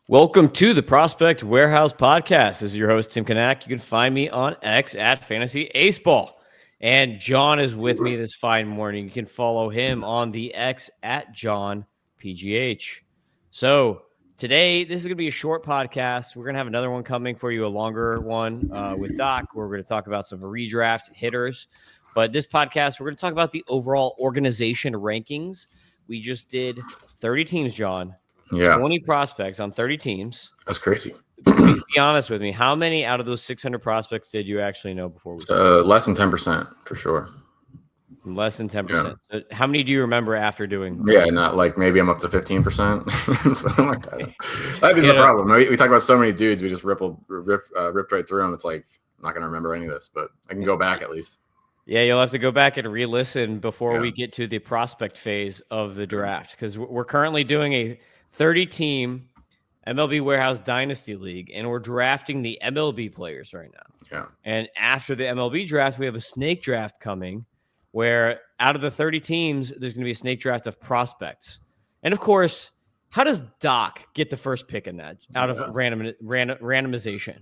Welcome to the Prospect Warehouse Podcast. This is your host, Tim Kanak. You can find me on X at Fantasy Aceball. And John is with me this fine morning. You can follow him on the X at John PGH. So today, this is going to be a short podcast. We're going to have another one coming for you, a longer one with Doc, where we're going to talk about some redraft hitters. But this podcast, we're going to talk about the overall organization rankings. We just did 30 teams, John. Yeah. 20 prospects on 30 teams. That's crazy. Be honest with me. How many out of those 600 prospects did you actually know before we started? Less than 10% for sure. Less than 10%. Yeah. So how many do you remember after doing? Yeah, not like maybe I'm up to 15%. Something like that. That is the problem. We talk about so many dudes. We just ripped right through them. It's like I'm not going to remember any of this, but I can go back at least. Yeah, you'll have to go back and re-listen before we get to the prospect phase of the draft, because we're currently doing a 30-team MLB Warehouse Dynasty League, and we're drafting the MLB players right now. Yeah. And after the MLB draft, we have a snake draft coming where out of the 30 teams, there's going to be a snake draft of prospects. And, of course, how does Doc get the first pick in that out of randomization?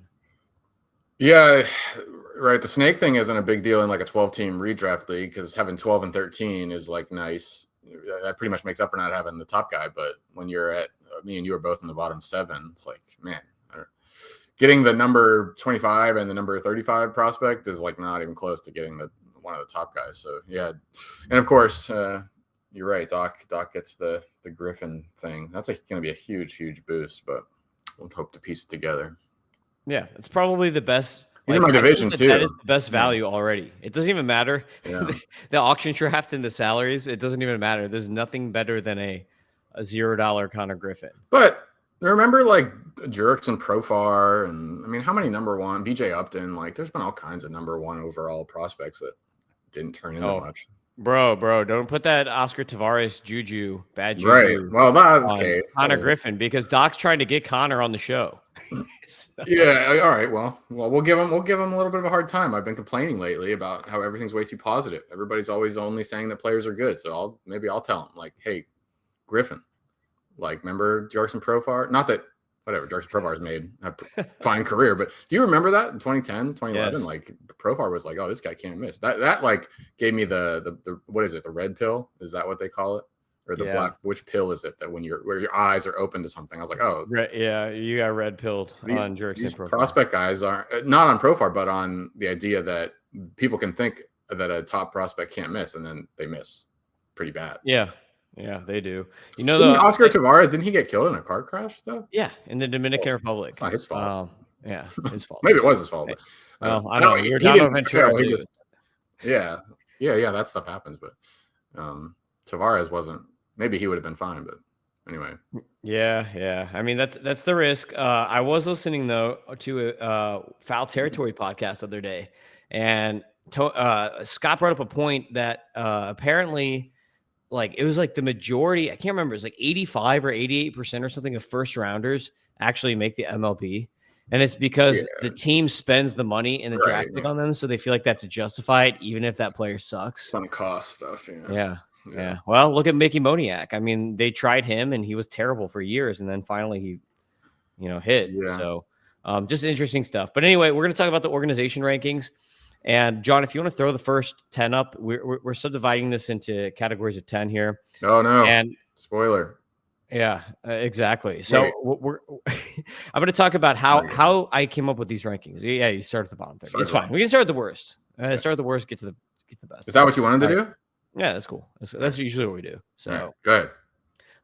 Yeah, right. The snake thing isn't a big deal in like a 12-team redraft league because having 12 and 13 is like nice. That pretty much makes up for not having the top guy. But when you're at me and you are both in the bottom 7, it's like, man, getting the number 25 and the number 35 prospect is like not even close to getting one of the top guys. So yeah, and of course you're right. Doc gets the Griffin thing. That's going to be a huge boost, but we'll hope to piece it together. Yeah, it's probably the best. He's in my division too. That is the best value already. It doesn't even matter. Yeah. The auction draft and the salaries, it doesn't even matter. There's nothing better than a $0 Connor Griffin. But remember like Jerks and Profar, and I mean, how many number one BJ Upton? Like, there's been all kinds of number one overall prospects that didn't turn into much. Bro, don't put that Oscar Tavares bad juju. Right. Well, that's okay. Connor Griffin, because Doc's trying to get Connor on the show. Yeah. All right. Well, we'll give him a little bit of a hard time. I've been complaining lately about how everything's way too positive. Everybody's always only saying that players are good. So I'll tell him like, hey, Griffin, like, remember Jerks and Profar? Not that whatever Jerks and Profar has made a fine career, but do you remember that in 2010, 2011? Yes. Like Profar was like, oh, this guy can't miss. That like gave me the what is it? The red pill? Is that what they call it? Or the black? Which pill is it that where your eyes are open to something? I was like, oh, yeah, you got red pilled on Jerks and Profar. Prospect guys are not on Profar, but on the idea that people can think that a top prospect can't miss, and then they miss pretty bad. Yeah, they do. You know, Oscar Tavares, didn't he get killed in a car crash though? Yeah, in the Dominican Republic. It's not his fault. Yeah, his fault. Maybe it was his fault. But, I know. You're Ventura. Yeah, that stuff happens. But Tavares wasn't. Maybe he would have been fine, but anyway. Yeah. I mean, that's the risk. I was listening though to a Foul Territory podcast the other day, and Scott brought up a point that apparently, like, it was like the majority. I can't remember. It's like 85 or 88% or something of first rounders actually make the MLB. And it's because the team spends the money in the draft pick on them, so they feel like they have to justify it, even if that player sucks. Some cost stuff. Yeah. Well, look at Mickey Moniak. I mean, they tried him, and he was terrible for years, and then finally he, hit. Yeah. So, just interesting stuff. But anyway, we're going to talk about the organization rankings. And John, if you want to throw the first 10 up, we're subdividing this into categories of 10 here. Oh no! And spoiler. Yeah, exactly. So I'm going to talk about how I came up with these rankings. Yeah, you start at the bottom 30. It's fine. We can start at the worst. Start at the worst, get to the best. Is that what you wanted to do? Yeah, that's cool. That's usually what we do. So good.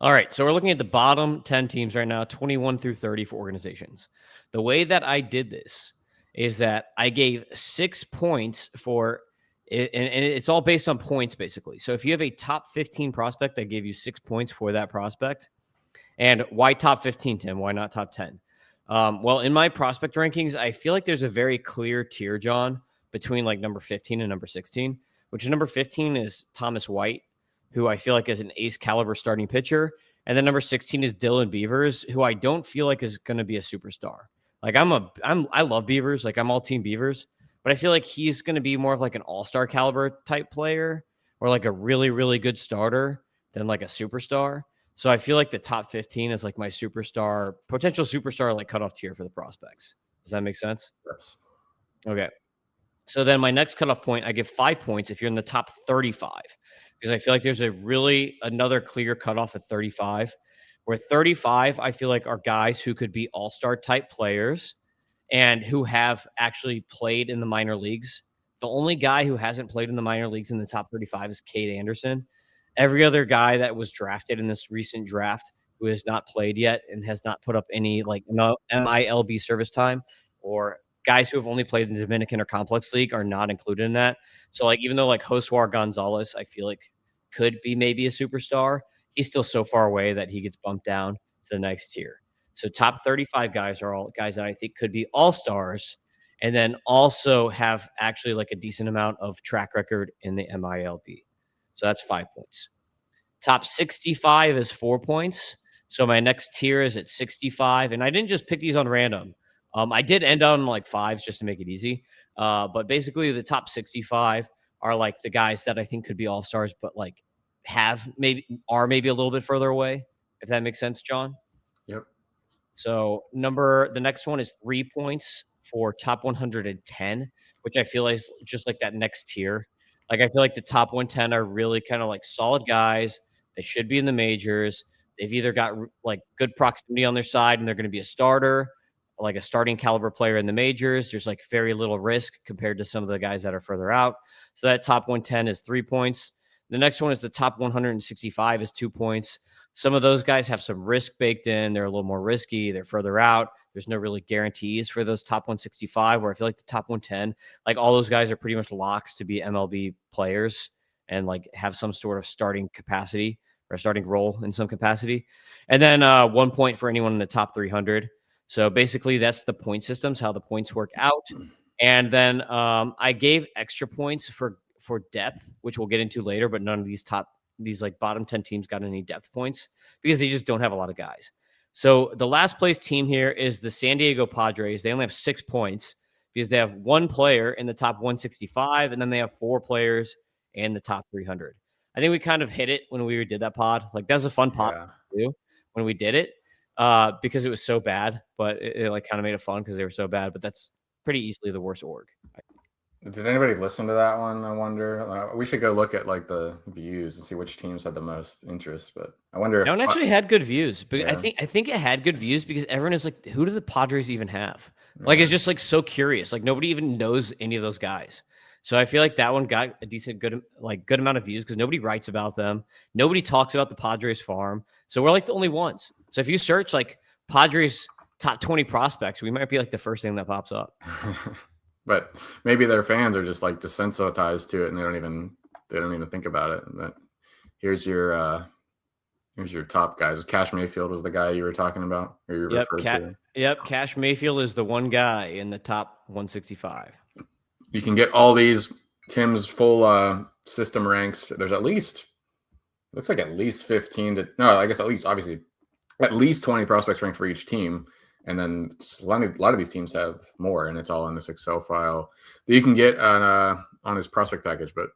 All right. So we're looking at the bottom 10 teams right now, 21 through 30 for organizations. The way that I did this is that I gave 6 points for it, and it's all based on points, basically. So if you have a top 15 prospect, I gave you 6 points for that prospect. And why top 15, Tim? Why not top 10? Well, in my prospect rankings, I feel like there's a very clear tier, John, between like number 15 and number 16, which number 15 is Thomas White, who I feel like is an ace caliber starting pitcher. And then number 16 is Dylan Beavers, who I don't feel like is going to be a superstar. Like I love Beavers. Like I'm all team Beavers, but I feel like he's going to be more of like an all-star caliber type player or like a really, really good starter than like a superstar. So I feel like the top 15 is like my potential superstar, like cutoff tier for the prospects. Does that make sense? Yes. Okay. So then my next cutoff point, I give 5 points if you're in the top 35, because I feel like there's another clear cutoff at 35, where 35, I feel like are guys who could be all-star type players and who have actually played in the minor leagues. The only guy who hasn't played in the minor leagues in the top 35 is Cade Anderson. Every other guy that was drafted in this recent draft who has not played yet and has not put up any like no MILB service time, or guys who have only played in the Dominican or Complex League are not included in that. So like even though like Josuar Gonzalez, I feel like could be maybe a superstar, he's still so far away that he gets bumped down to the next tier. So top 35 guys are all guys that I think could be all-stars and then also have actually like a decent amount of track record in the MILB. So that's 5 points. Top 65 is 4 points. So my next tier is at 65. And I didn't just pick these on random. I did end on like fives just to make it easy. But basically, the top 65 are like the guys that I think could be all stars, but like are maybe a little bit further away, if that makes sense, John. Yep. So the next one is 3 points for top 110, which I feel is just like that next tier. Like I feel like the top 110 are really kind of like solid guys. They should be in the majors. They've either got like good proximity on their side and they're going to be a starter, like a starting caliber player in the majors. There's like very little risk compared to some of the guys that are further out. So that top 110 is 3 points. The next one is the top 165 is 2 points. Some of those guys have some risk baked in. They're a little more risky. They're further out. There's no really guarantees for those top 165, where I feel like the top 110, like all those guys are pretty much locks to be MLB players and like have some sort of starting capacity or starting role in some capacity. And then 1 point for anyone in the top 300. So basically that's the point systems, how the points work out. And then I gave extra points for depth, which we'll get into later, but none of these like bottom 10 teams got any depth points because they just don't have a lot of guys. So the last place team here is the San Diego Padres. They only have 6 points because they have one player in the top 165, and then they have 4 players in the top 300. I think we kind of hit it when we did that pod. Like that was a fun pod to do when we did it because it was so bad, but it like kind of made it fun because they were so bad. But that's pretty easily the worst org. Did anybody listen to that one? I wonder. We should go look at like the views and see which teams had the most interest. But I wonder. That one actually had good views, but yeah. I think it had good views because everyone is like, who do the Padres even have? Like, it's just like so curious. Like nobody even knows any of those guys. So I feel like that one got a good amount of views because nobody writes about them. Nobody talks about the Padres farm. So we're like the only ones. So if you search like Padres top 20 prospects, we might be like the first thing that pops up. But maybe their fans are just like desensitized to it and they don't even think about it. But here's your top guys. Cash Mayfield was the guy you were talking about, or you referred to. Yep, Cash Mayfield is the one guy in the top 165. You can get all these Tim's full system ranks. There's looks like at least 15 to no, I guess obviously at least 20 prospects ranked for each team. And then a lot of these teams have more, and it's all in this Excel file that you can get on his prospect package. But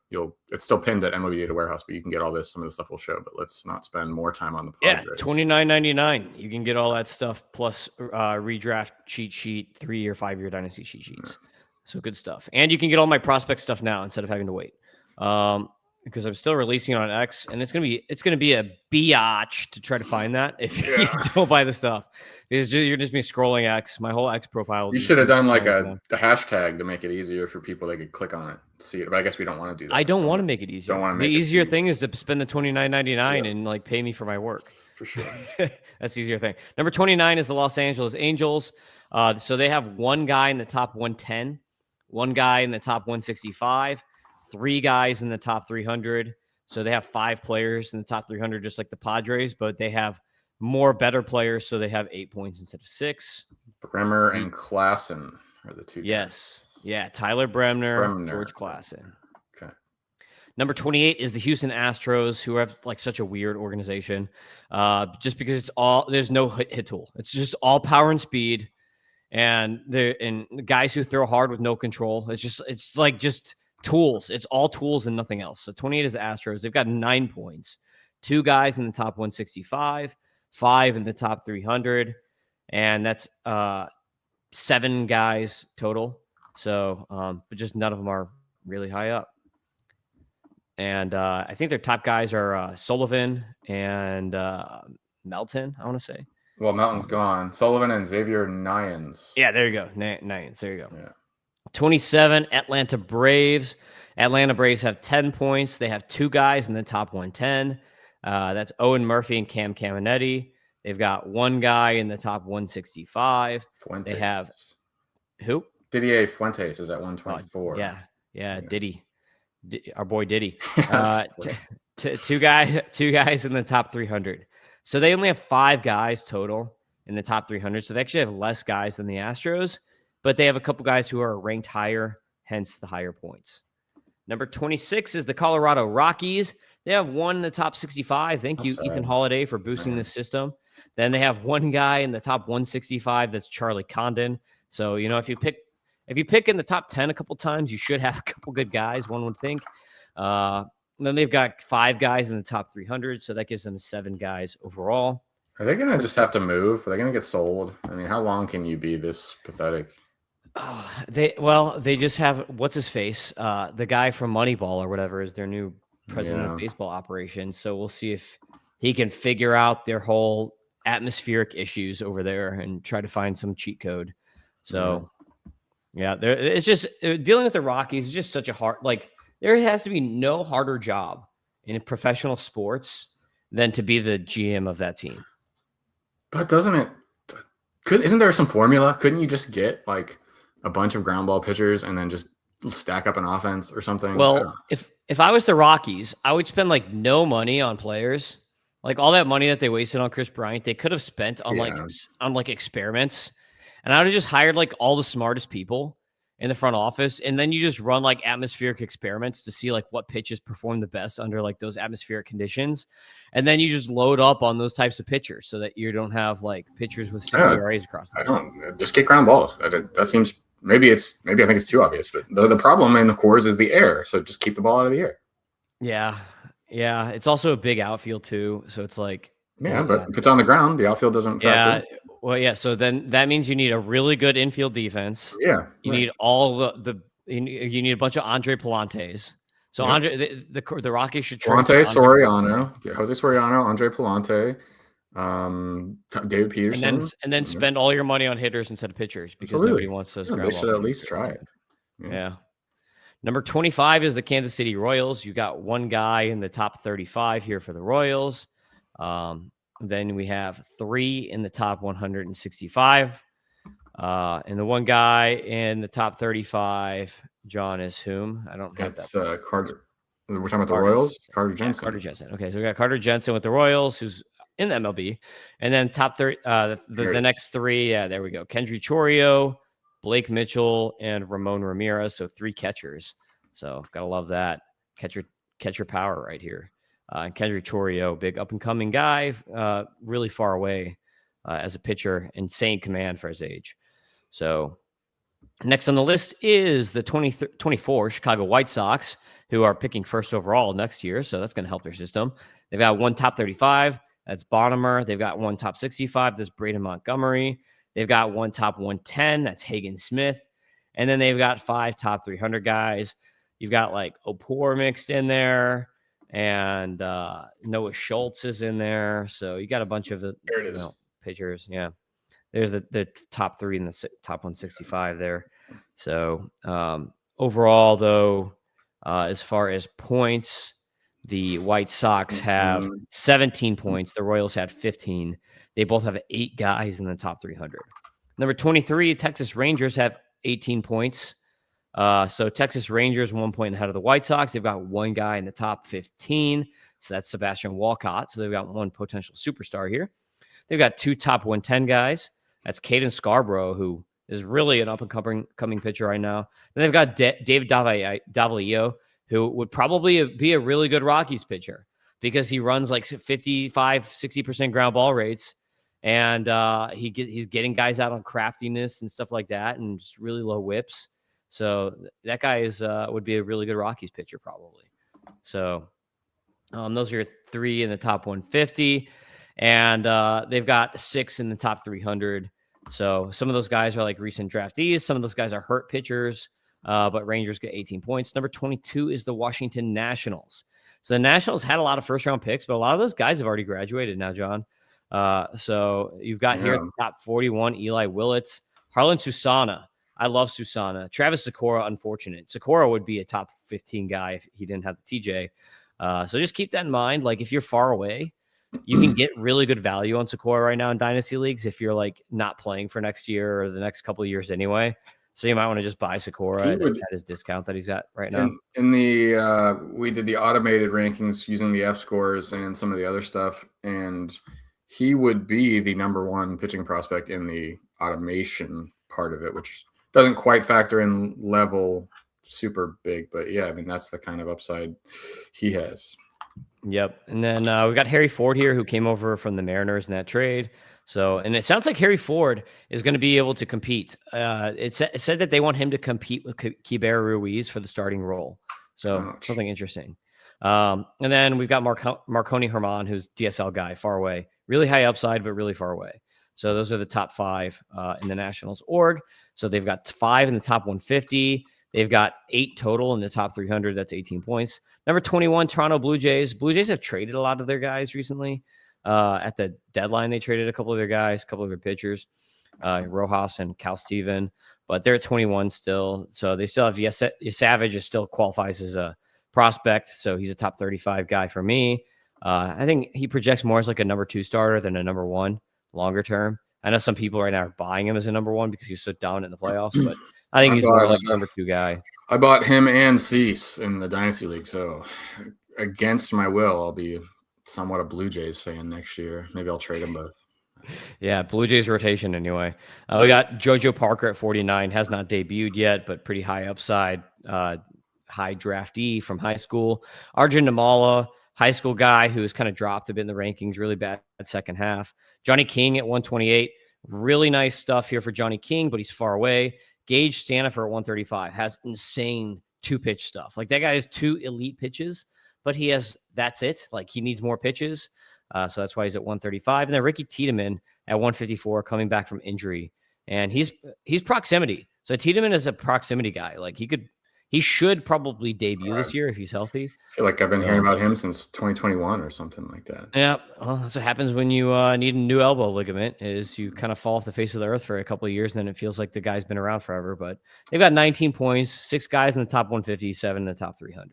it's still pinned at MLB Data Warehouse. But you can get all this. Some of the stuff we'll show. But let's not spend more time on the Padres. Yeah, $29.99. You can get all that stuff plus redraft cheat sheet, 3 or 5 year dynasty cheat sheets. Yeah. So good stuff, and you can get all my prospect stuff now instead of having to wait. Because I'm still releasing on X, and it's gonna be a biatch to try to find that if you don't buy the stuff. You're just me scrolling X. My whole X profile. You should have done like a hashtag to make it easier for people. They could click on it, see it. But I guess we don't want to do that. I don't want to make it easier. The easier thing is to spend the $29.99 and like pay me for my work. For sure. That's the easier thing. Number 29 is the Los Angeles Angels. So they have one guy in the top 110, one guy in the top 165. 3 guys in the top 300. So they have 5 players in the top 300, just like the Padres, but they have more better players. So they have 8 points instead of 6. Bremer and Klassen are the 2 guys. Yes. Yeah. Tyler Bremner. George Klassen. Okay. Number 28 is the Houston Astros, who have like such a weird organization. Just because there's no hit tool. It's just all power and speed. And the guys who throw hard with no control. It's like tools. It's all tools and nothing else. So 28 is the Astros. They've got 9 points. 2 guys in the top 165, 5 in the top 300, and that's 7 guys total. So, but just none of them are really high up. And I think their top guys are Sullivan and Melton, I want to say. Well, Melton's gone. Sullivan and Xavier Nyans. Yeah, there you go. Nyans, there you go. Yeah. 27, Atlanta Braves. Atlanta Braves have 10 points. They have 2 guys in the top 110. That's Owen Murphy and Cam Caminetti. They've got 1 guy in the top 165. Fuentes. They have who? Didier Fuentes is at 124. Yeah, Diddy. Our boy Diddy. 2 guys in the top 300. So they only have 5 guys total in the top 300. So they actually have less guys than the Astros, but they have a couple guys who are ranked higher, hence the higher points. Number 26 is the Colorado Rockies. They have 1 in the top 65. Thank you, Ethan Holiday, for boosting this system. Then they have 1 guy in the top 165. That's Charlie Condon. So, if you pick in the top 10 a couple times, you should have a couple good guys, one would think. Then they've got 5 guys in the top 300, so that gives them 7 guys overall. Are they going to just have to move? Are they going to get sold? I mean, how long can you be this pathetic? Oh, they just have what's his face, the guy from Moneyball or whatever is their new president of baseball operations. So we'll see if he can figure out their whole atmospheric issues over there and try to find some cheat code. So it's just dealing with the Rockies is just such a hard. Like there has to be no harder job in professional sports than to be the GM of that team. But isn't there some formula? Couldn't you just get like a bunch of ground ball pitchers and then just stack up an offense or something? Well, if I was the Rockies, I would spend like no money on players. Like all that money that they wasted on Chris Bryant, they could have spent on like experiments. And I would have just hired like all the smartest people in the front office. And then you just run like atmospheric experiments to see like what pitches perform the best under like those atmospheric conditions. And then you just load up on those types of pitchers so that you don't have like pitchers with 6 ERAs across the board. Just get ground balls. That seems maybe I think it's too obvious, but the problem in the Coors is the air. So just keep the ball out of the air. Yeah. Yeah. It's also a big outfield too. So it's like, but if it's on the ground, the outfield doesn't factor. Well, yeah. So then that means you need a really good infield defense. Yeah. You need all you need a bunch of Andre Palantes. So Andre, the Rockies should trade Jose Soriano, Andre Palante, David Peterson, and then spend all your money on hitters instead of pitchers because nobody wants those. They should at least try it. Yeah. Number 25 is the Kansas City Royals. You got 1 guy in the top 35 here for the Royals. Then we have 3 in the top 165. And the 1 guy in the top 35, John, is whom? I don't have that. Carter. We're talking about the Royals? Carter Jensen. Carter Jensen. Okay, so we got Carter Jensen with the Royals, who's in the MLB. And then top 30, the next 3, there we go. Kendry Chorio, Blake Mitchell, and Ramon Ramirez. So 3 catchers. So gotta love that. Catcher power right here. Kendry Chorio, big up-and-coming guy, really far away as a pitcher, insane command for his age. So next on the list is the 24 Chicago White Sox, who are picking first overall next year, so that's going to help their system. They've got 1 top 35, that's Bonnemer. They've got 1 top 65, that's Braden Montgomery. They've got 1 top 110, that's Hagen Smith. And then they've got 5 top 300 guys. You've got like Opor mixed in there. And Noah Schultz is in there. So you got a bunch of pitchers. Yeah. There's the top 3 in the top 165 there. So overall, though, as far as points, the White Sox have 17 points. The Royals had 15. They both have 8 guys in the top 300. Number 23, Texas Rangers have 18 points. So Texas Rangers 1 point ahead of the White Sox. They've got 1 guy in the top 15. So that's Sebastian Walcott. So they've got 1 potential superstar here. They've got 2 top 110 guys. That's Caden Scarborough, who is really an up-and-coming pitcher right now. Then they've got David Davalillo, who would probably be a really good Rockies pitcher because he runs like 55, 60% ground ball rates. And he's getting guys out on craftiness and stuff like that and just really low whips. So that guy would be a really good Rockies pitcher probably. So Those are your 3 in the top 150, and they've got 6 in the top 300. So some of those guys are like recent draftees. Some of those guys are hurt pitchers, but Rangers get 18 points. Number 22 is the Washington Nationals. So the Nationals had a lot of first-round picks, but a lot of those guys have already graduated now, John. So you've got here at the top 41, Eli Willits, Harlan Susana. I love Susana. Travis Sakura, unfortunate. Sakura would be a top 15 guy if he didn't have the TJ. So just keep that in mind. Like if you're far away, you can get really good value on Sakura right now in dynasty leagues if you're like not playing for next year or the next couple of years anyway. So you might want to just buy Sakura at his discount that he's at right now. In the we did the automated rankings using the F scores and some of the other stuff, and he would be the number 1 pitching prospect in the automation part of it, which doesn't quite factor in level super big, but yeah, I mean that's the kind of upside he has. Yep. And then we got Harry Ford here, who came over from the Mariners in that trade. So, and it sounds like Harry Ford is going to be able to compete. It said that they want him to compete with Keibert Ruiz for the starting role. So something interesting. And then we've got Marconi Herman, who's DSL guy, far away, really high upside, but really far away. So those are the top 5 in the Nationals org. So they've got 5 in the top 150. They've got 8 total in the top 300. That's 18 points. Number 21, Toronto Blue Jays. Blue Jays have traded a lot of their guys recently. At the deadline, they traded a couple of their guys, a couple of their pitchers, Rojas and Cal Steven, but they're at 21 still. So they still have Savage still qualifies as a prospect. So he's a top 35 guy for me. I think he projects more as like a number 2 starter than a number 1 longer term. I know some people right now are buying him as a number 1 because he's so dominant in the playoffs, but I think he's more like a number 2 guy. I bought him and Cease in the Dynasty League, so against my will, I'll be somewhat a Blue Jays fan next year. Maybe I'll trade them both. Yeah, Blue Jays rotation anyway. We got JoJo Parker at 49, has not debuted yet, but pretty high upside, high draftee from high school. Arjun Namala, high school guy who has kind of dropped a bit in the rankings, really bad second half. Johnny King at 128, really nice stuff here for Johnny King, but he's far away. Gage Stanifer at 135 has insane 2-pitch stuff. Like that guy has 2 elite pitches, but that's it. Like he needs more pitches. So that's why he's at 135. And then Ricky Tiedemann at 154 coming back from injury. And he's proximity. So Tiedemann is a proximity guy. Like he should probably debut this year if he's healthy. I feel like I've been hearing about him since 2021 or something like that. Yeah, well, that's what happens when you need a new elbow ligament is you kind of fall off the face of the earth for a couple of years, and then it feels like the guy's been around forever. But they've got 19 points, 6 guys in the top 150, 7 in the top 300.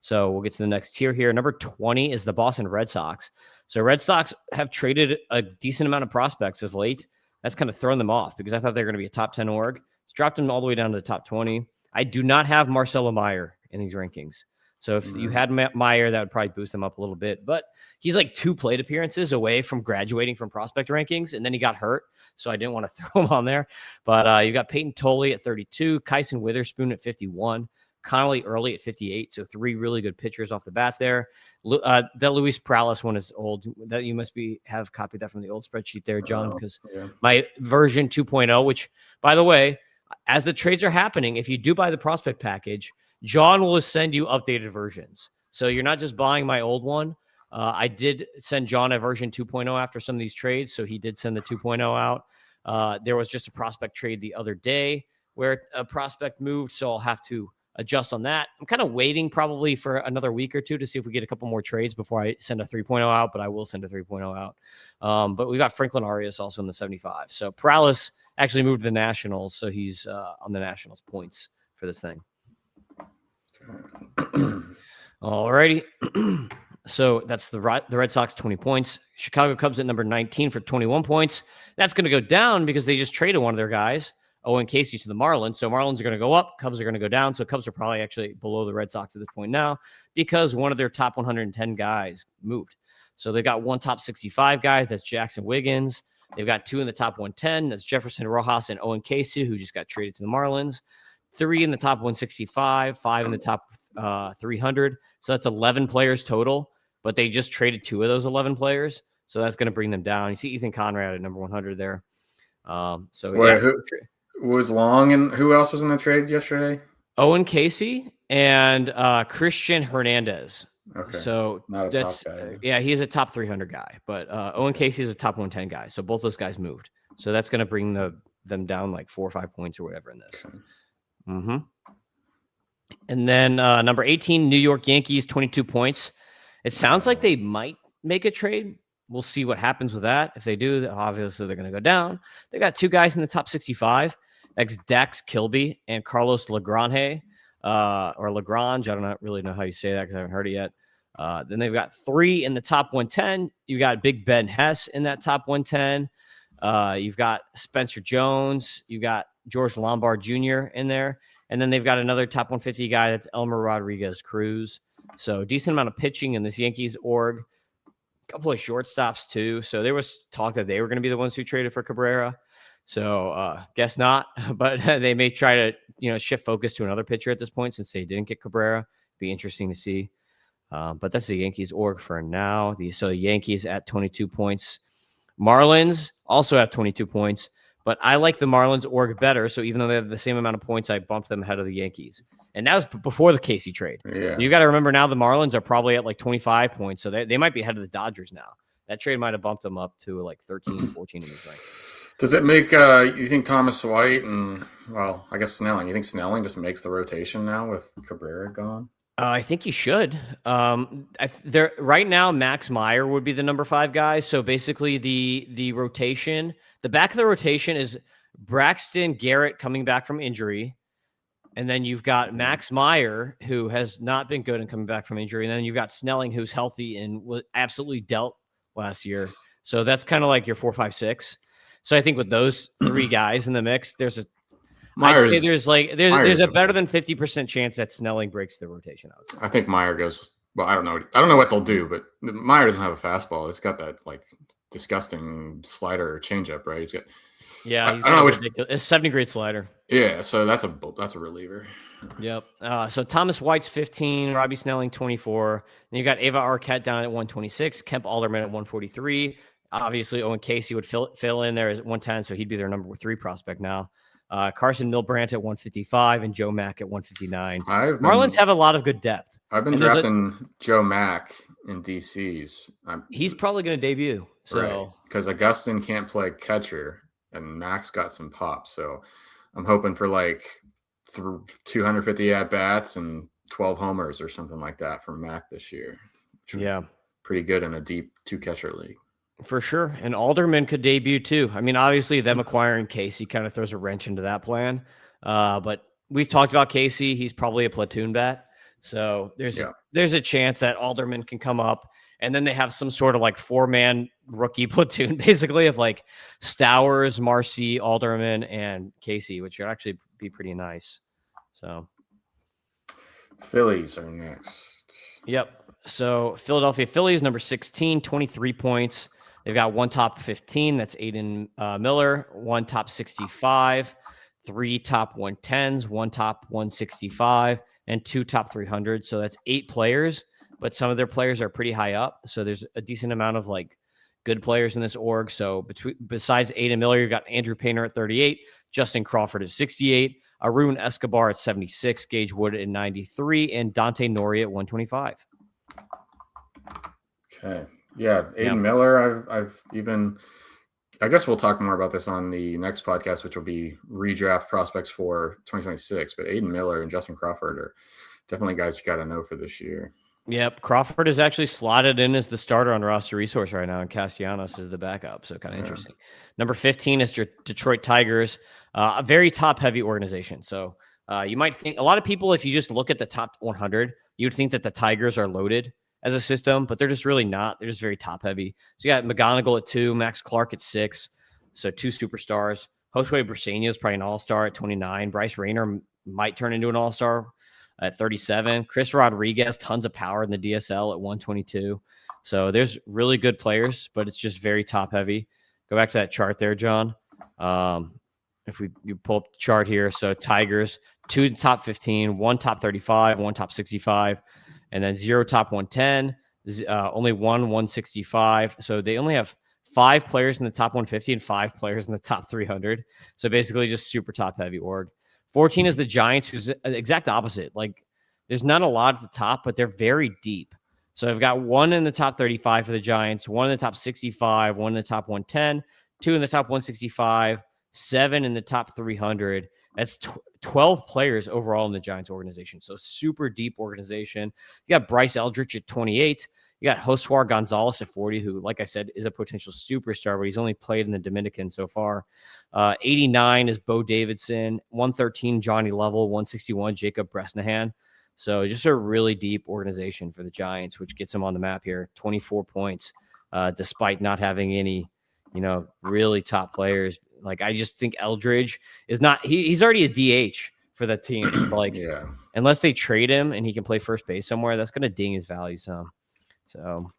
So we'll get to the next tier here. Number 20 is the Boston Red Sox. So Red Sox have traded a decent amount of prospects of late. That's kind of thrown them off because I thought they were going to be a top 10 org. It's dropped them all the way down to the top 20. I do not have Marcelo Meyer in these rankings. So if you had Meyer, that would probably boost him up a little bit. But he's like 2 plate appearances away from graduating from prospect rankings, and then he got hurt, so I didn't want to throw him on there. But you got Peyton Tolley at 32, Kyson Witherspoon at 51, Connolly Early at 58. So 3 really good pitchers off the bat there. That Luis Perales one is old. That you must have copied that from the old spreadsheet there, John, because my version 2.0, which, by the way, as the trades are happening, if you do buy the prospect package, John will send you updated versions. So you're not just buying my old one. I did send John a version 2.0 after some of these trades. So he did send the 2.0 out. There was just a prospect trade the other day where a prospect moved. So I'll have to adjust on that. I'm kind of waiting probably for another week or 2 to see if we get a couple more trades before I send a 3.0 out, but I will send a 3.0 out. But we got Franklin Arias also in the 75. So Perales actually moved to the Nationals. So he's on the Nationals points for this thing. All righty. So that's the Red Sox 20 points. Chicago Cubs at number 19 for 21 points. That's going to go down because they just traded one of their guys, Owen Casey, to the Marlins. So Marlins are going to go up. Cubs are going to go down. So Cubs are probably actually below the Red Sox at this point now because one of their top 110 guys moved. So they've got one top 65 guy. That's Jackson Wiggins. They've got 2 in the top 110. That's Jefferson Rojas and Owen Casey, who just got traded to the Marlins. 3 in the top 165, 5 in the top 300. So that's 11 players total, but they just traded 2 of those 11 players. So that's going to bring them down. You see Ethan Conrad at number 100 there. Who was Long and who else was in the trade yesterday? Owen Casey and Christian Hernandez. Okay. So Not a that's top guy. yeah, he's a top 300 guy, but Owen Casey's a top 110 guy. So both those guys moved. So that's going to bring them down like 4 or 5 points or whatever in this. Okay. Mm-hmm. And then number 18, New York Yankees, 22 points. It sounds like they might make a trade. We'll see what happens with that. If they do, obviously they're going to go down. They got 2 guys in the top 65. That's Dax Kilby and Carlos Lagrange, or Lagrange. I don't really know how you say that because I haven't heard it yet. Then they've got 3 in the top 110. You got Big Ben Hess in that top 110. You've got Spencer Jones. You got George Lombard Jr. in there. And then they've got another top 150 guy. That's Elmer Rodriguez Cruz. So decent amount of pitching in this Yankees org. A couple of shortstops too. So there was talk that they were going to be the ones who traded for Cabrera. So guess not. But they may try to shift focus to another pitcher at this point since they didn't get Cabrera. Be interesting to see. But that's the Yankees org for now. So the Yankees at 22 points. Marlins also have 22 points. But I like the Marlins org better. So even though they have the same amount of points, I bumped them ahead of the Yankees. And that was before the Casey trade. Yeah. So you got to remember now the Marlins are probably at like 25 points. So they might be ahead of the Dodgers now. That trade might have bumped them up to like 13, 14 in these rankings. Does it make you think Thomas White and, well, I guess Snelling, you think Snelling just makes the rotation now with Cabrera gone? I think you should. Right now, Max Meyer would be the number 5 guy. So basically the rotation, the back of the rotation is Braxton Garrett coming back from injury. And then you've got Max Meyer, who has not been good and coming back from injury. And then you've got Snelling, who's healthy and was absolutely dealt last year. So that's kind of like your 4, 5, 6. So I think with those 3 guys in the mix, there's a better than 50% chance that Snelling breaks the rotation out. I think Meyer goes. Well, I don't know what they'll do, but Meyer doesn't have a fastball. He's got that like disgusting slider or changeup, right? He's got. Yeah, I don't know which. It's 70-grade slider. Yeah, so that's a reliever. Yep. So Thomas White's 15, Robbie Snelling 24. Then you got Ava Arquette down at 126, Kemp Alderman at 143. Obviously, Owen Casey would fill in there as 110, so he'd be their number 3 prospect now. Carson Milbrandt at 155 and Joe Mack at 159. Marlins have a lot of good depth. I've been drafting Joe Mack in DCs. He's probably going to debut. So because Augustin can't play catcher and Mack's got some pop. So I'm hoping for like 250 at bats and 12 homers or something like that from Mack this year. Yeah. Pretty good in a deep 2 catcher league. For sure. And Alderman could debut too. I mean, obviously them acquiring Casey kind of throws a wrench into that plan. But we've talked about Casey. He's probably a platoon bat. So there's a chance that Alderman can come up and then they have some sort of like 4-man rookie platoon basically of like Stowers, Marcy, Alderman, and Casey, which would actually be pretty nice. So Phillies are next. Yep. So Philadelphia Phillies, number 16, 23 points. They've got 1 top 15. That's Aiden Miller. 1 top 65. 3 top 110s. 1 top 165. And 2 top 300. So that's 8 players. But some of their players are pretty high up. So there's a decent amount of like good players in this org. So besides Aiden Miller, you've got Andrew Painter at 38. Justin Crawford at 68. Arun Escobar at 76. Gage Wood at 93. And Dante Nori at 125. Okay. Yeah, Aiden Miller, I guess we'll talk more about this on the next podcast, which will be redraft prospects for 2026. But Aiden Miller and Justin Crawford are definitely guys you got to know for this year. Yep. Crawford is actually slotted in as the starter on roster resource right now, and Castellanos is the backup. So kind of interesting. Number 15 is Detroit Tigers, a very top heavy organization. So you might think a lot of people, if you just look at the top 100, you'd think that the Tigers are loaded as a system, but they're just really not. They're just very top heavy. So you got McGonigal at 2, Max Clark at 6. So 2 superstars. Josue Briseño is probably an all-star at 29. Bryce Rayner might turn into an all-star at 37. Chris Rodriguez, tons of power in the DSL at 122. So there's really good players, but it's just very top heavy. Go back to that chart there, John. If you pull up the chart here, so Tigers, 2 top 15, 1 top 35, 1 top 65. And then 0 top 110, only 1 165. So they only have 5 players in the top 150 and 5 players in the top 300. So basically just super top heavy org. 14 is the Giants, who's the exact opposite. Like there's not a lot at the top, but they're very deep. So I've got one in the top 35 for the Giants, one in the top 65, one in the top 110, two in the top 165, seven in the top 300. That's 12 players overall in the Giants organization. So super deep organization. You got Bryce Eldridge at 28. You got Josuar Gonzalez at 40, who, like I said, is a potential superstar, but he's only played in the Dominican so far. 89 is Bo Davidson. 113, Johnny Lovell. 161, Jacob Bresnahan. So just a really deep organization for the Giants, which gets them on the map here. 24 points, despite not having any, really top players. Like, I just think Eldridge is not – he's already a DH for the team. So like, Yeah. Unless they trade him and he can play first base somewhere, that's going to ding his value some. So,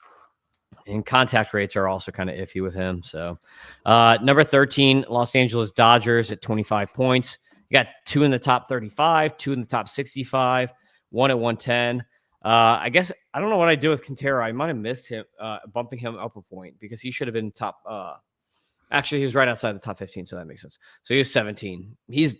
and contact rates are also kind of iffy with him. So, number 13, Los Angeles Dodgers at 25 points. You got two in the top 35, two in the top 65, one at 110. I guess I don't know what I do with Quintero. I might have missed him, bumping him up a point because he should have been top. Actually, he was right outside the top 15, so that makes sense. So he was 17. He's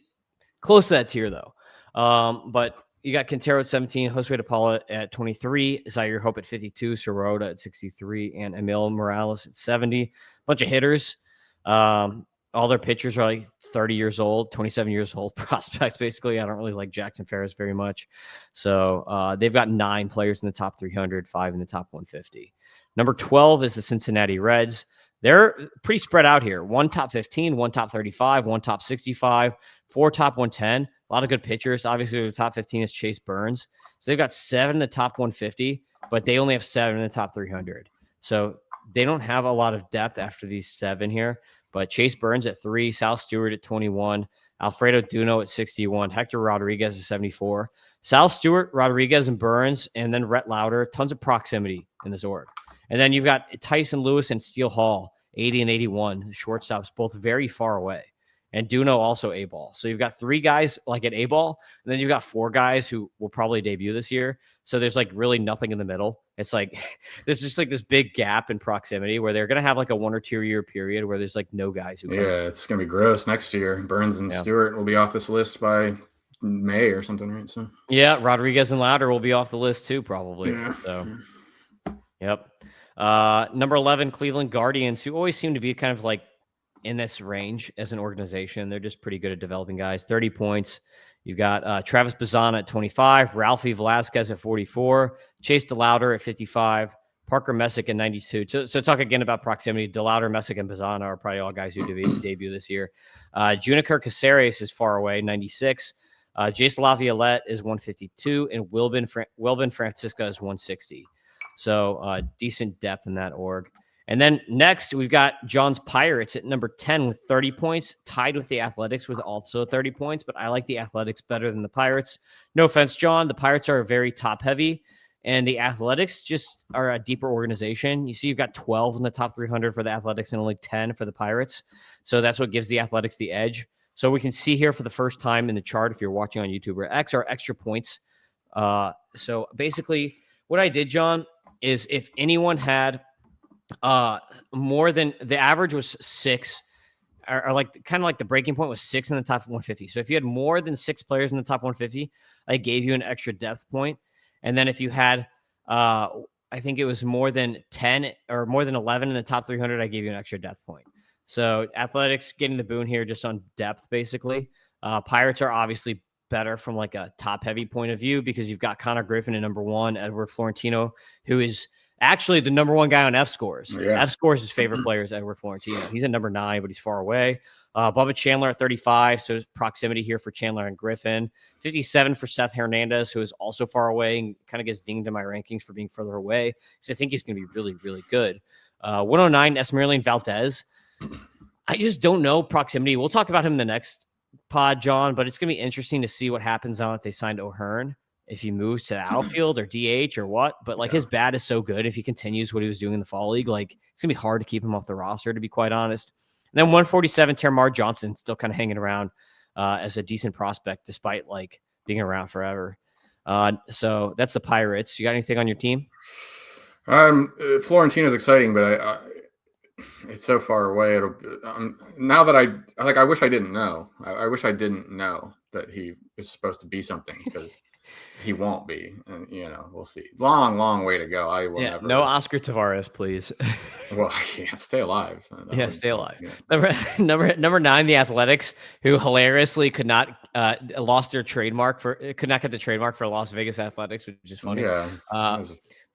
close to that tier though. But you got Quintero at 17, Josue De Paula at 23, Zaire Hope at 52, Sirota at 63, and Emil Morales at 70. Bunch of hitters. All their pitchers are like 30 years old, 27 years old prospects, basically. I don't really like Jackson Ferris very much. So they've got 9 players in the top 300, 5 in the top 150. Number 12 is the Cincinnati Reds. They're pretty spread out here. One top 15, one top 35, one top 65, 4 top 110. A lot of good pitchers. Obviously, the top 15 is Chase Burns. So they've got 7 in the top 150, but they only have 7 in the top 300. So they don't have a lot of depth after these 7 here. But Chase Burns at 3, Sal Stewart at 21, Alfredo Duno at 61, Hector Rodriguez at 74. Sal Stewart, Rodriguez, and Burns, and then Rhett Lauder. Tons of proximity in this org. And then you've got Tyson Lewis and Steele Hall, 80 and 81, shortstops, both very far away. And Duno also A-ball. So you've got 3 guys like at A-ball, and then you've got 4 guys who will probably debut this year. So there's like really nothing in the middle. It's like there's just like this big gap in proximity where they're going to have like a 1 or 2 year period where there's like no guys who Yeah, it's going to be gross next year. Burns and Stewart will be off this list by May or something, right? So yeah, Rodriguez and Lauder will be off the list too, probably. Yeah. So, yep. Number 11, Cleveland Guardians, who always seem to be kind of like in this range as an organization. They're just pretty good at developing guys. 30 points. You've got Travis Bazana at 25, Ralphie Velasquez at 44, Chase DeLauder at 55, Parker Messick at 92. So talk again about proximity. DeLauder, Messick, and Bazana are probably all guys who debut this year. Juniker Caceres is far away, 96. Jason Laviolette is 152, and Wilbin Francisca is 160. So decent depth in that org. And then next, we've got John's Pirates at number 10 with 30 points, tied with the Athletics with also 30 points, but I like the Athletics better than the Pirates. No offense, John. The Pirates are very top-heavy, and the Athletics just are a deeper organization. You see you've got 12 in the top 300 for the Athletics and only 10 for the Pirates. So that's what gives the Athletics the edge. So we can see here for the first time in the chart, if you're watching on YouTube or X, are extra points. So basically what I did, John, is if anyone had more than the average was 6 or like kind of like the breaking point was 6 in the top 150. So if you had more than 6 players in the top 150, I gave you an extra depth point. And then if you had, I think it was more than 10 or more than 11 in the top 300, I gave you an extra depth point. So Athletics getting the boon here just on depth, basically. Pirates are obviously better from like a top heavy point of view because you've got Connor Griffin at number 1, Edward Florentino, who is actually the number 1 guy on F scores. Yeah. F scores his favorite player is Edward Florentino. He's at number 9, but he's far away. Bubba Chandler at 35. So proximity here for Chandler and Griffin. 57 for Seth Hernandez, who is also far away and kind of gets dinged in my rankings for being further away because I think he's going to be really, really good. 109, Esmeralyn Valdez. I just don't know proximity. We'll talk about him in the next pod, John, but it's going to be interesting to see what happens now that they signed O'Hearn. If he moves to the outfield or DH or what, but like his bat is so good. If he continues what he was doing in the fall league, like it's gonna be hard to keep him off the roster, to be quite honest. And then 147, Termar Johnson still kind of hanging around as a decent prospect, despite like being around forever. So that's the Pirates. You got anything on your team? Florentino's exciting, but it's so far away. Now that I wish I didn't know. I wish I didn't know that he is supposed to be something because he won't be. And, we'll see. Long way to go. I will never. No Oscar Tavares, please. Well, yeah, stay alive. Stay alive. Number 9, the Athletics, who hilariously could not lost their trademark could not get the trademark for Las Vegas Athletics, which is funny. Yeah.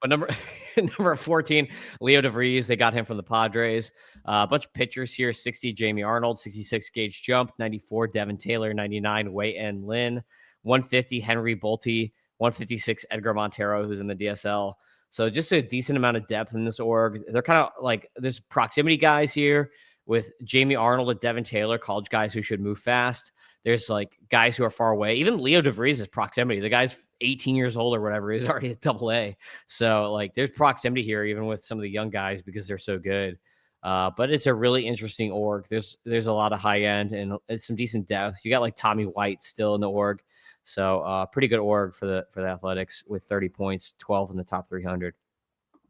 But number 14, Leo DeVries, they got him from the Padres. A bunch of pitchers here: 60, Jamie Arnold; 66, Gage Jump; 94, Devin Taylor; 99, Wei En Lin; 150, Henry Bolte; 156, Edgar Montero, who's in the DSL. So just a decent amount of depth in this org. They're kind of like, there's proximity guys here with Jamie Arnold and Devin Taylor, college guys who should move fast. There's like guys who are far away. Even Leo DeVries is proximity. The guy's 18 years old or whatever. He's already at AA. So like there's proximity here, even with some of the young guys, because they're so good. But it's a really interesting org. There's a lot of high end and it's some decent depth. You got like Tommy White still in the org. So pretty good org for the Athletics with 30 points, 12 in the top 300.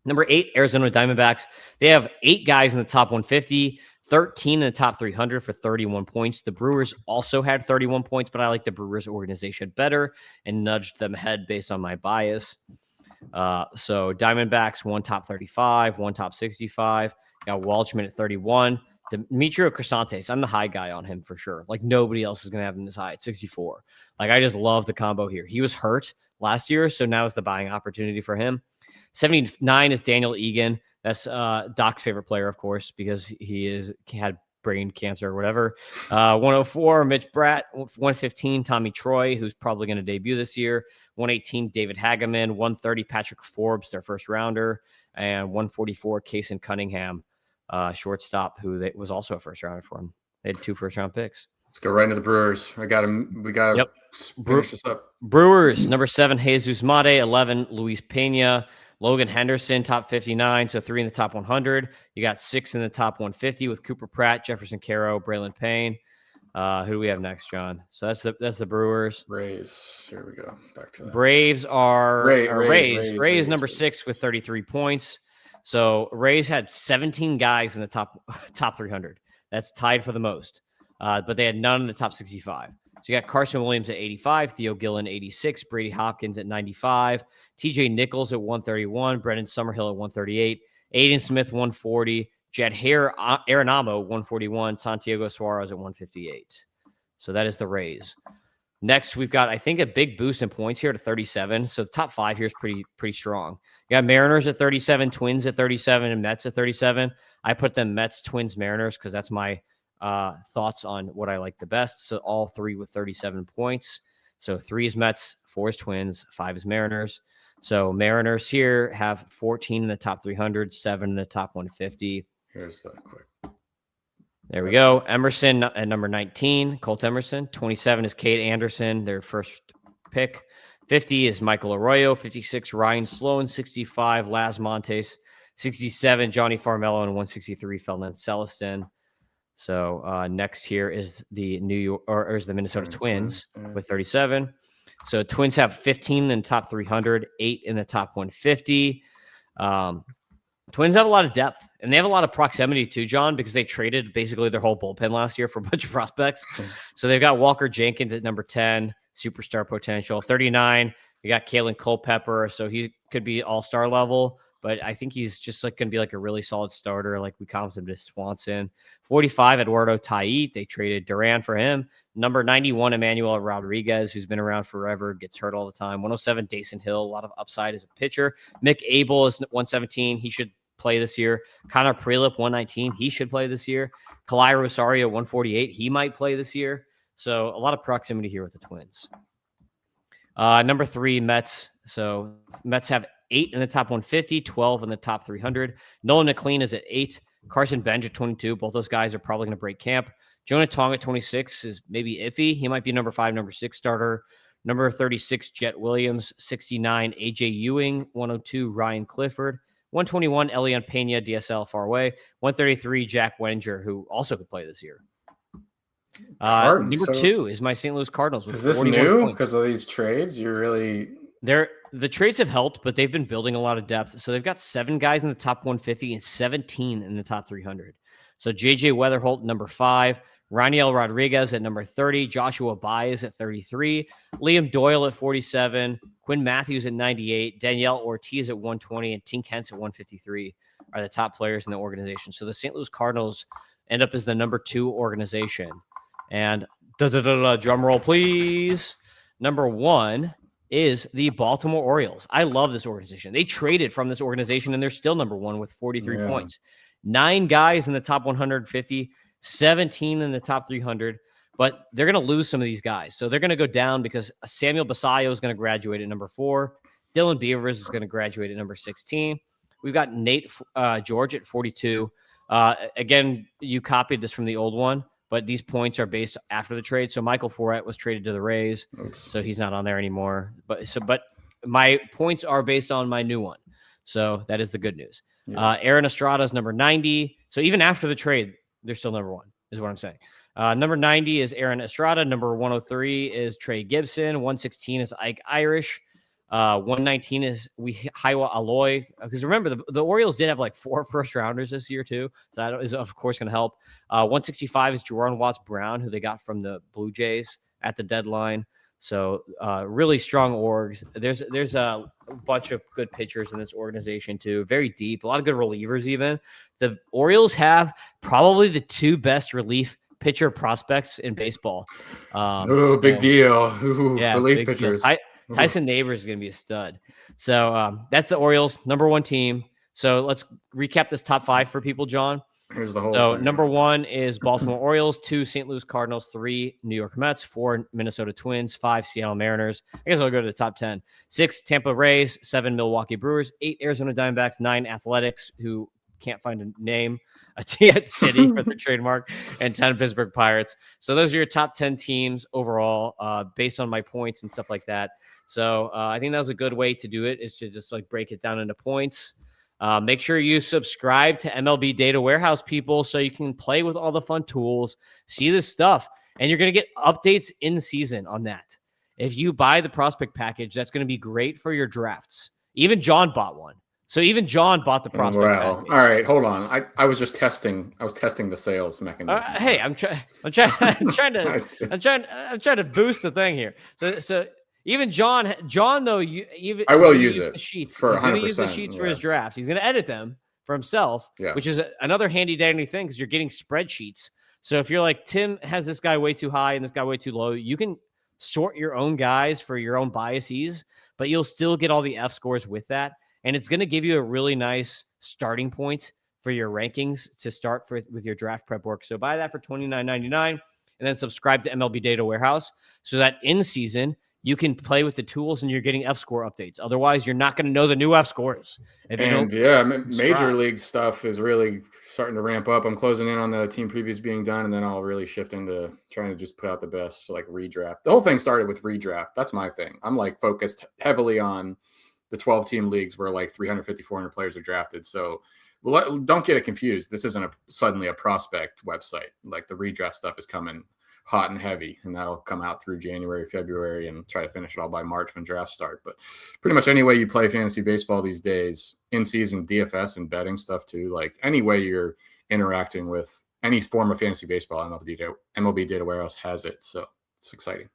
Number 8, Arizona Diamondbacks. They have 8 guys in the top 150, 13 in the top 300 for 31 points. The Brewers also had 31 points, but I like the Brewers organization better and nudged them ahead based on my bias. So Diamondbacks, 1 top 35, 1 top 65. Got Walchman at 31. Demetrio Crisantes, I'm the high guy on him for sure. Like nobody else is going to have him this high at 64. Like I just love the combo here. He was hurt last year, so now is the buying opportunity for him. 79 is Daniel Egan. That's Doc's favorite player, of course, because he had brain cancer or whatever. 104, Mitch Bratt. 115, Tommy Troy, who's probably going to debut this year. 118, David Hageman. 130, Patrick Forbes, their first rounder. And 144, Kason Cunningham, shortstop, who was also a first rounder for him. They had 2 first-round picks. Let's go right into the Brewers. We got to finish this up. Brewers, number 7, Jesus Mate. 11, Luis Pena. Logan Henderson, top 59, so 3 in the top 100. You got 6 in the top 150 with Cooper Pratt, Jefferson Caro, Braylon Payne. Who do we have next, John? So that's the Brewers. Rays. Here we go. Back to that. Braves are Rays. Rays number 6 with 33 points. So Rays had 17 guys in the top 300. That's tied for the most. But they had none in the top 65. So you got Carson Williams at 85, Theo Gillen 86, Brady Hopkins at 95, TJ Nichols at 131, Brendan Summerhill at 138, Aiden Smith 140, Jed Arenamo 141, Santiago Suarez at 158. So that is the Rays. Next, we've got, I think, a big boost in points here to 37. So the top 5 here is pretty strong. You got Mariners at 37, Twins at 37, and Mets at 37. I put them Mets, Twins, Mariners because that's my thoughts on what I like the best. So all 3 with 37 points. So 3 is Mets, 4 is Twins, 5 is Mariners. So Mariners here have 14 in the top 300, 7 in the top 150. Here's that quick. There we go. Emerson at number 19, Colt Emerson. 27 is Cade Anderson, their first pick. 50 is Michael Arroyo. 56, Ryan Sloan. 65, Laz Montes. 67, Johnny Farmelo. And 163, Felton Celestin. So next here is the Minnesota Twins with 37. So Twins have 15 in the top 300, 8 in the top 150. Twins have a lot of depth, and they have a lot of proximity too, John, because they traded basically their whole bullpen last year for a bunch of prospects. So they've got Walker Jenkins at number 10, superstar potential. 39, you got Kalen Culpepper, so he could be all-star level, but I think he's just like going to be like a really solid starter, like we comped him to Swanson. 45, Eduardo Tait. They traded Duran for him. Number 91, Emmanuel Rodriguez, who's been around forever, gets hurt all the time. 107, Dason Hill, a lot of upside as a pitcher. Mick Abel is 117. He should play this year. Connor Prelip, 119. He should play this year. Kalai Rosario, 148. He might play this year. So a lot of proximity here with the Twins. Number 3, Mets. So Mets have 8 in the top 150, 12 in the top 300. Nolan McLean is at 8. Carson Bench at 22. Both those guys are probably going to break camp. Jonah Tong at 26 is maybe iffy. He might be number 5, number 6 starter. Number 36, Jet Williams. 69, AJ Ewing. 102, Ryan Clifford. 121, Elian Pena, DSL far away. 133, Jack Weninger, who also could play this year. Number 2 is my St. Louis Cardinals. Is this new because of these trades? The trades have helped, but they've been building a lot of depth. So they've got 7 guys in the top 150 and 17 in the top 300. So JJ Weatherholt, number 5, Raniel Rodriguez at number 30, Joshua Baez at 33, Liam Doyle at 47, Quinn Matthews at 98, Danielle Ortiz at 120, and Tink Hence at 153 are the top players in the organization. So the St. Louis Cardinals end up as the number 2 organization. And drum roll, please. Number 1 is the Baltimore Orioles. I love this organization. They traded from this organization, and they're still number 1 with 43 points. 9 guys in the top 150, 17 in the top 300, but they're going to lose some of these guys. So they're going to go down because Samuel Basallo is going to graduate at number 4. Dylan Beavers is going to graduate at number 16. We've got Nate George at 42. Again, you copied this from the old one, but these points are based after the trade. So Michael Fourette was traded to the Rays, so he's not on there anymore. But my points are based on my new one. So that is the good news. Yeah. Aaron Estrada is number 90. So even after the trade, they're still number 1, is what I'm saying. Number 90 is Aaron Estrada. Number 103 is Trey Gibson. 116 is Ike Irish. 119 is Haiwa Aloy. Because remember, the Orioles did have like 4 first-rounders this year, too. So that is, of course, going to help. 165 is Jerron Watts Brown, who they got from the Blue Jays at the deadline. So really strong orgs. There's a bunch of good pitchers in this organization too. Very deep. A lot of good relievers even. The Orioles have probably the 2 best relief pitcher prospects in baseball. Big deal. Yeah, relief pitchers. Tyson Neighbors is going to be a stud. So that's the Orioles, number 1 team. So let's recap this top 5 for people, John. Here's the whole thing. Number 1 is Baltimore Orioles, 2 St. Louis Cardinals, 3 New York Mets, 4 Minnesota Twins, 5 Seattle Mariners. I guess I'll go to the top 10. 6 Tampa Rays, 7 Milwaukee Brewers, 8 Arizona Diamondbacks, 9 Athletics, who can't find a name, a City for their trademark, and 10 Pittsburgh Pirates. So those are your top 10 teams overall, based on my points and stuff like that. So I think that was a good way to do it, is to just like break it down into points. Make sure you subscribe to MLB Data Warehouse, people, so you can play with all the fun tools, see this stuff, and you're going to get updates in season on that. If you buy the prospect package, that's going to be great for your drafts. Even John bought one. So even John bought the prospect package. All right, hold on. I was just testing. I was testing the sales mechanism. Hey, I'm trying to boost the thing here. So even John though, I will use it the sheets for 100%. He's going to use the sheets for his draft. He's going to edit them for himself, which is another handy dandy thing because you're getting spreadsheets. So if you're like, Tim has this guy way too high and this guy way too low, you can sort your own guys for your own biases, but you'll still get all the F scores with that. And it's going to give you a really nice starting point for your rankings to start with your draft prep work. So buy that for $29.99 and then subscribe to MLB Data Warehouse so that in season you can play with the tools and you're getting F score updates. Otherwise, you're not going to know the new F scores. Major league stuff is really starting to ramp up. I'm closing in on the team previews being done, and then I'll really shift into trying to just put out the best, so like redraft. The whole thing started with redraft. That's my thing. I'm like focused heavily on the 12-team leagues where like 350, 400 players are drafted. So don't get it confused. This isn't suddenly a prospect website. Like the redraft stuff is coming hot and heavy, and that'll come out through January, February, and try to finish it all by March when drafts start. But pretty much any way you play fantasy baseball these days, in-season DFS and betting stuff too, like any way you're interacting with any form of fantasy baseball, MLB Data Warehouse has it. So it's exciting.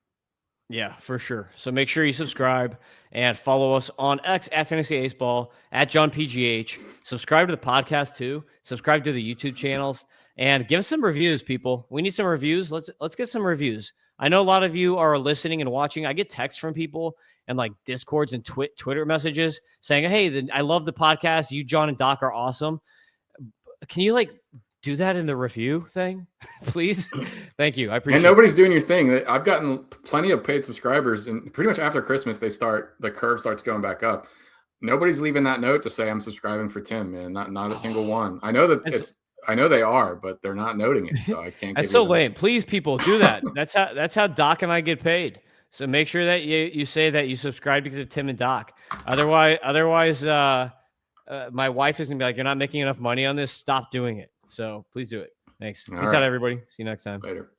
Yeah, for sure. So make sure you subscribe and follow us on X at Fantasy Baseball, at John PGH. Subscribe to the podcast too. Subscribe to the YouTube channels and give us some reviews, people. We need some reviews. Let's get some reviews. I know a lot of you are listening and watching. I get texts from people and like Discords and Twitter messages saying, "Hey, I love the podcast. You, John, and Doc are awesome." Can you like do that in the review thing, please? Thank you. I appreciate it. And nobody's doing your thing. I've gotten plenty of paid subscribers, and pretty much after Christmas, the curve starts going back up. Nobody's leaving that note to say I'm subscribing for Tim, man. Not a single one. I know that I know they are, but they're not noting it, so I can't. That's so lame. Please, people, do that. That's how Doc and I get paid. So make sure that you say that you subscribe because of Tim and Doc. Otherwise, my wife is gonna be like, "You're not making enough money on this. Stop doing it." So please do it. Thanks. Peace out, everybody. See you next time. Later.